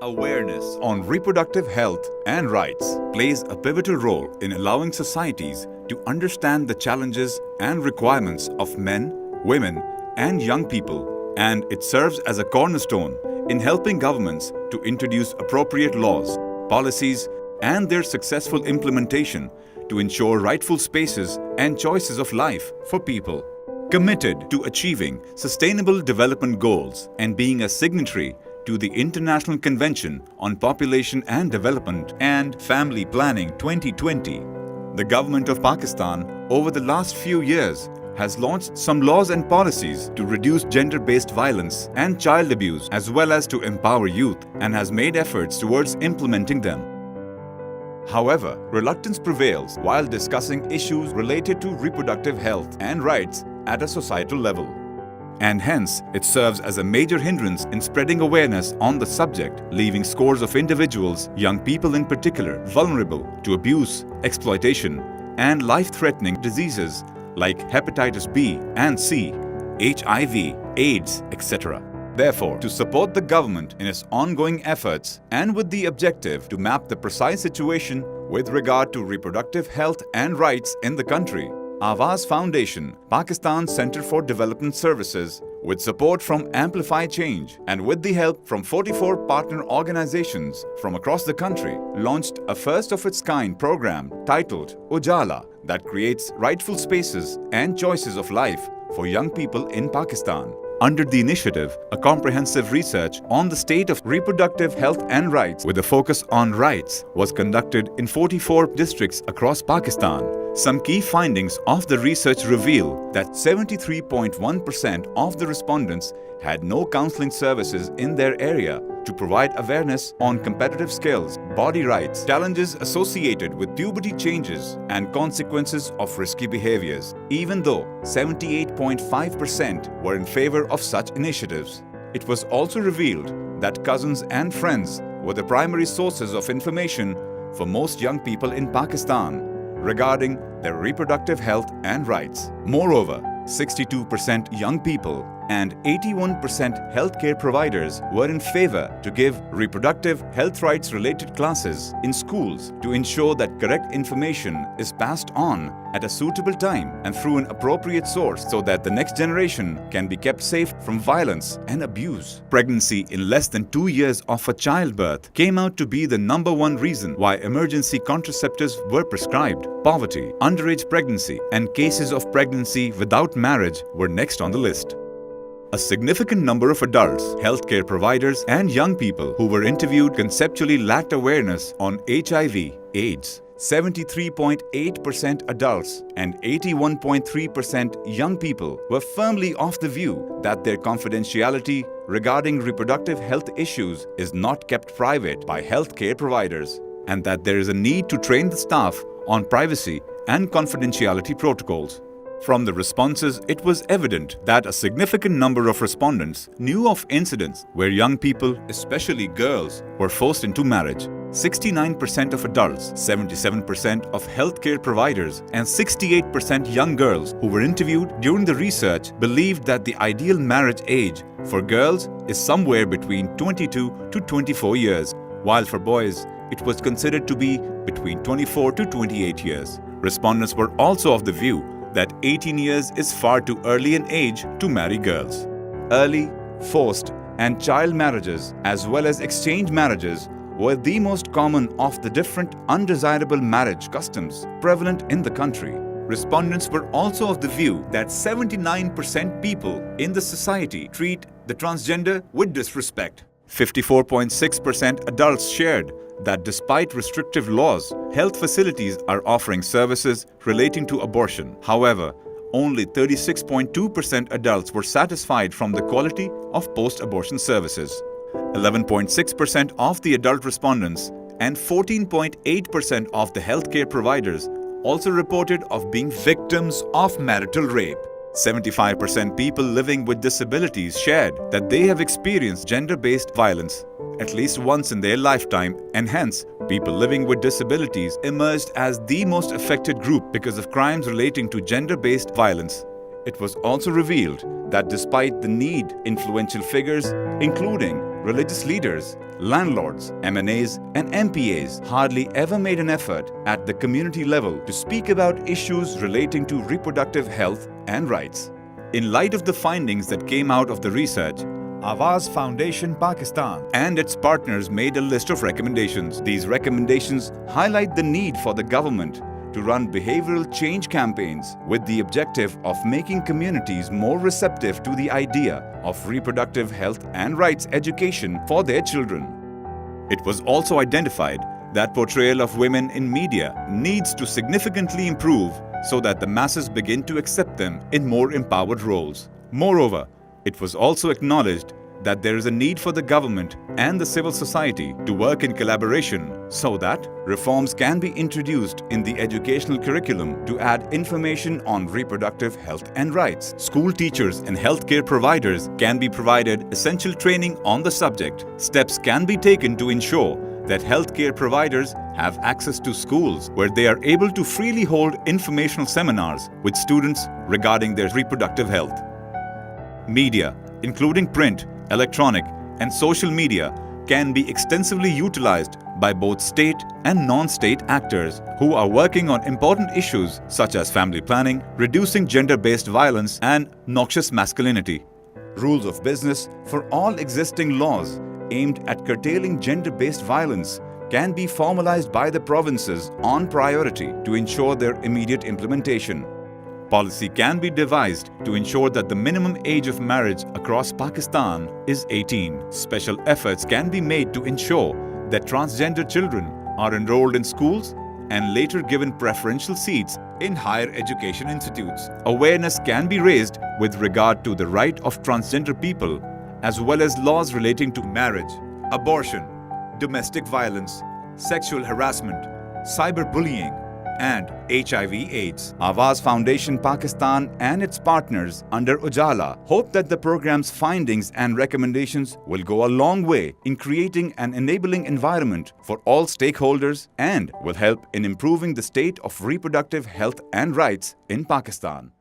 Awareness on reproductive health and rights plays a pivotal role in allowing societies to understand the challenges and requirements of men, women, and young people, and it serves as a cornerstone in helping governments to introduce appropriate laws, policies, and their successful implementation to ensure rightful spaces and choices of life for people. Committed to achieving Sustainable Development Goals and being a signatory to the International Convention on Population and Development and Family Planning 2020, the government of Pakistan over the last few years has launched some laws and policies to reduce gender-based violence and child abuse as well as to empower youth, and has made efforts towards implementing them. However, reluctance prevails while discussing issues related to reproductive health and rights at a societal level. And hence, it serves as a major hindrance in spreading awareness on the subject, leaving scores of individuals, young people in particular, vulnerable to abuse, exploitation, and life-threatening diseases like hepatitis B and C, HIV, AIDS, etc. Therefore, to support the government in its ongoing efforts and with the objective to map the precise situation with regard to reproductive health and rights in the country, Awaz Foundation, Pakistan Center for Development Services, with support from Amplify Change and with the help from 44 partner organizations from across the country, launched a first-of-its-kind program titled Ujala that creates rightful spaces and choices of life for young people in Pakistan. Under the initiative, a comprehensive research on the state of reproductive health and rights with a focus on rights was conducted in 44 districts across Pakistan. Some key findings of the research reveal that 73.1% of the respondents had no counseling services in their area to provide awareness on competitive skills, body rights, challenges associated with puberty changes, and consequences of risky behaviors, even though 78.5% were in favor of such initiatives. It was also revealed that cousins and friends were the primary sources of information for most young people in Pakistan regarding their reproductive health and rights. Moreover, 62% young people and 81% healthcare providers were in favor to give reproductive health rights related classes in schools to ensure that correct information is passed on at a suitable time and through an appropriate source so that the next generation can be kept safe from violence and abuse. Pregnancy in less than 2 years of a childbirth came out to be the #1 reason why emergency contraceptives were prescribed. Poverty, underage pregnancy, and cases of pregnancy without marriage were next on the list. A significant number of adults, healthcare providers, and young people who were interviewed conceptually lacked awareness on HIV, AIDS. 73.8% adults and 81.3% young people were firmly of the view that their confidentiality regarding reproductive health issues is not kept private by healthcare providers, and that there is a need to train the staff on privacy and confidentiality protocols. From the responses, it was evident that a significant number of respondents knew of incidents where young people, especially girls, were forced into marriage. 69% of adults, 77% of healthcare providers, and 68% young girls who were interviewed during the research believed that the ideal marriage age for girls is somewhere between 22 to 24 years, while for boys, it was considered to be between 24 to 28 years. Respondents were also of the view that 18 years is far too early an age to marry girls. Early, forced, and child marriages, as well as exchange marriages, were the most common of the different undesirable marriage customs prevalent in the country. Respondents were also of the view that 79% people in the society treat the transgender with disrespect. 54.6% adults shared that despite restrictive laws, health facilities are offering services relating to abortion. However, only 36.2% adults were satisfied from the quality of post-abortion services. 11.6% of the adult respondents and 14.8% of the healthcare providers also reported of being victims of marital rape. 75% people living with disabilities shared that they have experienced gender-based violence at least once in their lifetime, and hence, people living with disabilities emerged as the most affected group because of crimes relating to gender-based violence. It was also revealed that despite the need, influential figures, including religious leaders landlords, MNAs, and MPAs hardly ever made an effort at the community level to speak about issues relating to reproductive health and rights. In light of the findings that came out of the research, Awaz Foundation Pakistan and its partners made a list of recommendations. These recommendations highlight the need for the government to run behavioral change campaigns with the objective of making communities more receptive to the idea of reproductive health and rights education for their children. It was also identified that portrayal of women in media needs to significantly improve so that the masses begin to accept them in more empowered roles. Moreover, it was also acknowledged that there is a need for the government and the civil society to work in collaboration so that reforms can be introduced in the educational curriculum to add information on reproductive health and rights. School teachers and healthcare providers can be provided essential training on the subject. Steps can be taken to ensure that healthcare providers have access to schools where they are able to freely hold informational seminars with students regarding their reproductive health. Media, including print, electronic, and social media, can be extensively utilized by both state and non-state actors who are working on important issues such as family planning, reducing gender-based violence, and noxious masculinity. Rules of business for all existing laws aimed at curtailing gender-based violence can be formalized by the provinces on priority to ensure their immediate implementation. Policy can be devised to ensure that the minimum age of marriage across Pakistan is 18. Special efforts can be made to ensure that transgender children are enrolled in schools and later given preferential seats in higher education institutes. Awareness can be raised with regard to the right of transgender people, as well as laws relating to marriage, abortion, domestic violence, sexual harassment, cyberbullying, and HIV/AIDS. Awaz Foundation Pakistan and its partners under Ujala hope that the program's findings and recommendations will go a long way in creating an enabling environment for all stakeholders and will help in improving the state of reproductive health and rights in Pakistan.